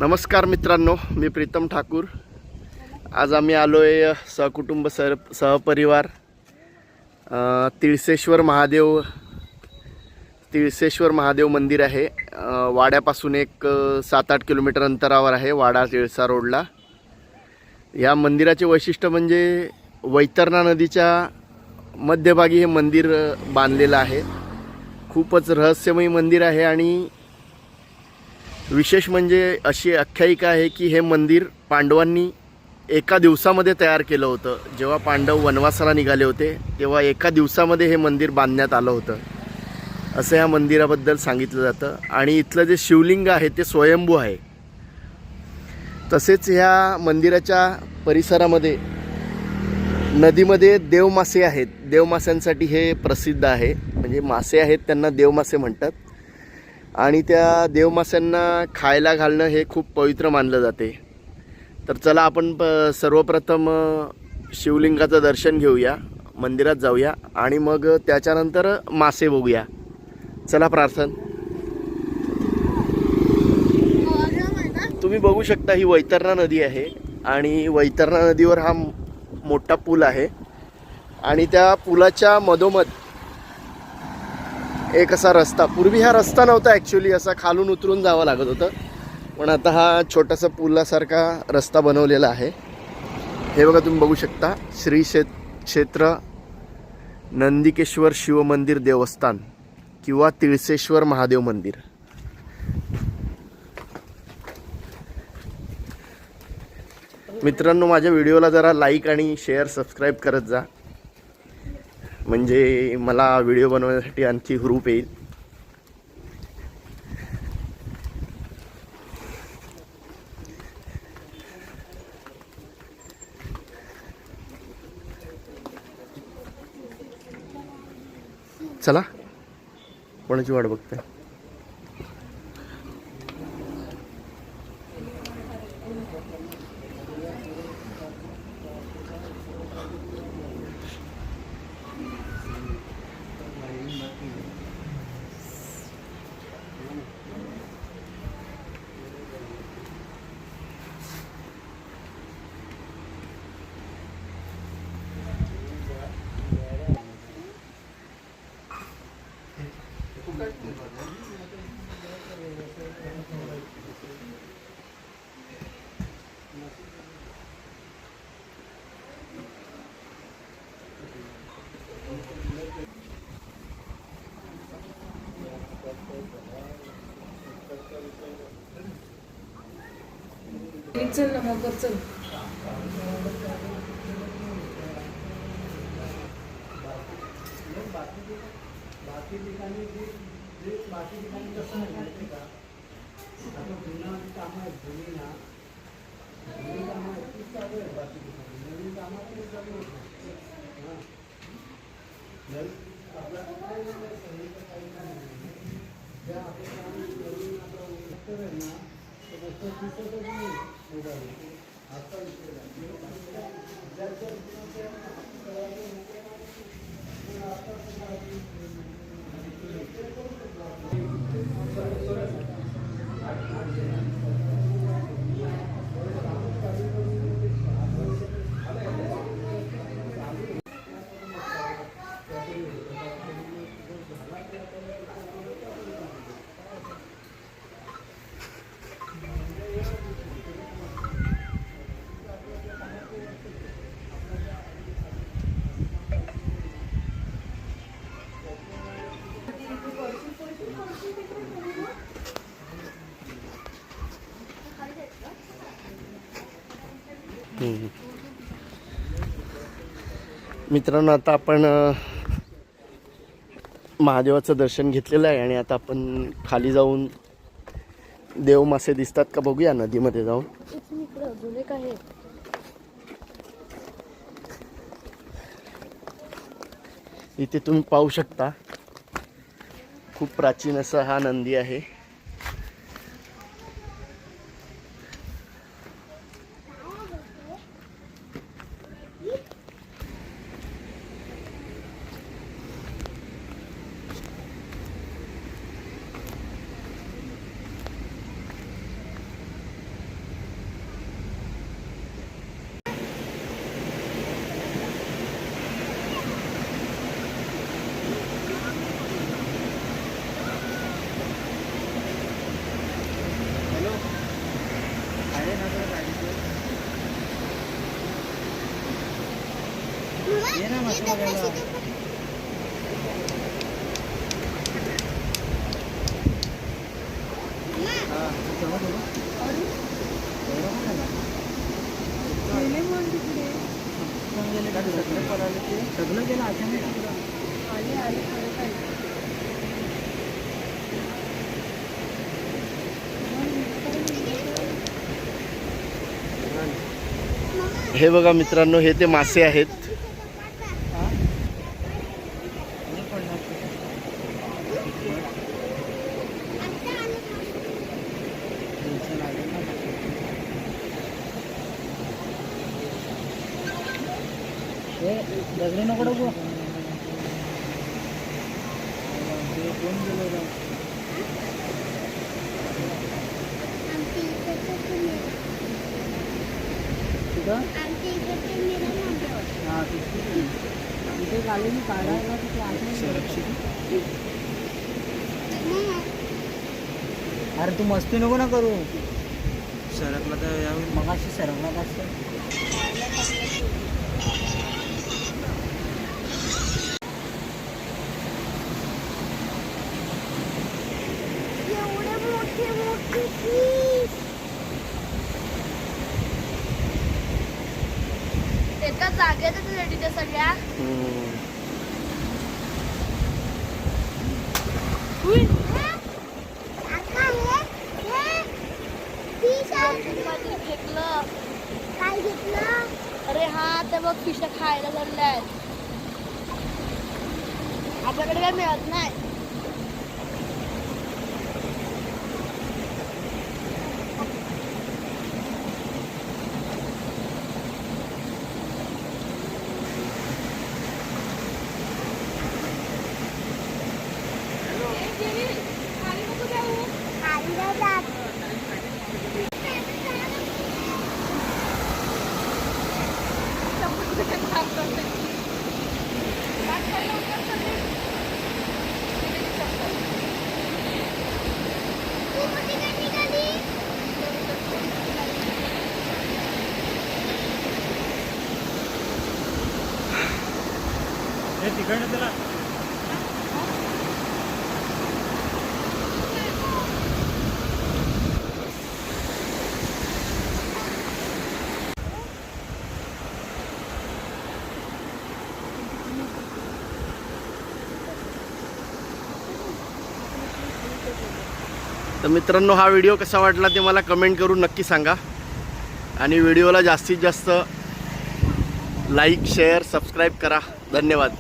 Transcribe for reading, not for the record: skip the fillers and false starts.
नमस्कार मित्रांनो, मी प्रीतम ठाकूर। आज आम्ही आलोय सहकुटुंब सहपरिवार तिळसेश्वर महादेव मंदिर आहे। वाड्यापासून एक 7-8 किलोमीटर अंतरावर आहे, वाडा तिळसा रोडला। या मंदिराचे वैशिष्ट्य म्हणजे वैतरणा नदीच्या मध्यभागी हे मंदिर बांधलेलं आहे। खूपच रहस्यमय मंदिर आहे आणि विशेष म्हणजे अशी आख्यायिका आहे की हे मंदिर पांडवांनी एका दिवसामध्ये तयार केलं होतं। जेव्हा पांडव वनवासाला निघाले होते तेव्हा एका दिवसामध्ये हे मंदिर बांधण्यात आलं होतं, असं या मंदिराबद्दल सांगितलं जातं। आणि इथलं जे शिवलिंग आहे ते स्वयंभू आहे। तसेच ह्या मंदिराच्या परिसरामध्ये नदीमध्ये देवमासे आहेत। देवमाशांसाठी हे प्रसिद्ध आहे, म्हणजे मासे आहेत त्यांना देवमासे म्हणतात। आणि त्या देवमाशांना खायला घालणं हे खूप पवित्र मानलं जाते। तर चला आपण सर्वप्रथम शिवलिंगाचं दर्शन घेऊया, मंदिरात जाऊया आणि मग त्याच्यानंतर मासे बघूया। चला प्रार्थना। तुम्ही बघू शकता ही वैतरणा नदी आहे आणि वैतरणा नदीवर हा मोठा पूल आहे आणि त्या पुलाच्या मधोमध एक असा रस्ता, पूर्वी हा रस्ता नव्हता ॲक्च्युली, असा खालून उतरून जावं लागत होतं, पण आता हा छोटासा पुलासारखा रस्ता बनवलेला आहे। हे बघा तुम्ही बघू शकता, श्री क्षेत्र नंदिकेश्वर शिव मंदिर देवस्थान किंवा तिळसेश्वर महादेव मंदिर। मित्रांनो, माझ्या व्हिडिओला जरा लाईक आणि शेअर सबस्क्राईब करत जा, म्हणजे मला व्हिडिओ बनवण्यासाठी आणखी हुरूप येईल। चला, कोणाची वाट बघताय? चल ना मग चल। बाकी ठिकाणी कसं माहिती का, आता जुना कामं आहेत, जुनी कामं आहेत तीच चालू आहे। बाकी ठिकाणी नवीन कामं तीच चालू होत नाही। आपल्या काही नाही, ज्या आपल्या नवीन आता उत्तर आहे ना, तर गोष्ट दिसतच नाही मोबाईल आता मित्रांनो, आता आपण महादेवाचं दर्शन घेतलेलं आहे आणि आता आपण खाली जाऊन देवमासे दिसतात का बघूया नदीमध्ये जाऊन। इथे तुम्ही पाहू शकता, खूप प्राचीन असा हा नंदी आहे। ये ना मस्त बघायला. सगळं गेलं अचानक हे बघा मित्रांनो, हे ते मासे आहेत. दगडी नको डबू. कोण गेलो तिथे गाडी काढायला अरे तू मस्ती नको ना करू. सरकला तर मगाशी सरकला असतं. एका जागेतच रेडी त्या सगळ्या. फेकलं काय घेतलं. अरे हा ते बघ फिश खायला लागल्यात. आपल्याकडे काय मिळत नाही. तिकडनं त्याला तर मित्रांनो, हा व्हिडिओ कसा वाटला ते मला कमेंट करून नक्की सांगा. आणि व्हिडिओला जास्तीत जास्त लाईक, शेअर, सबस्क्राईब करा. धन्यवाद.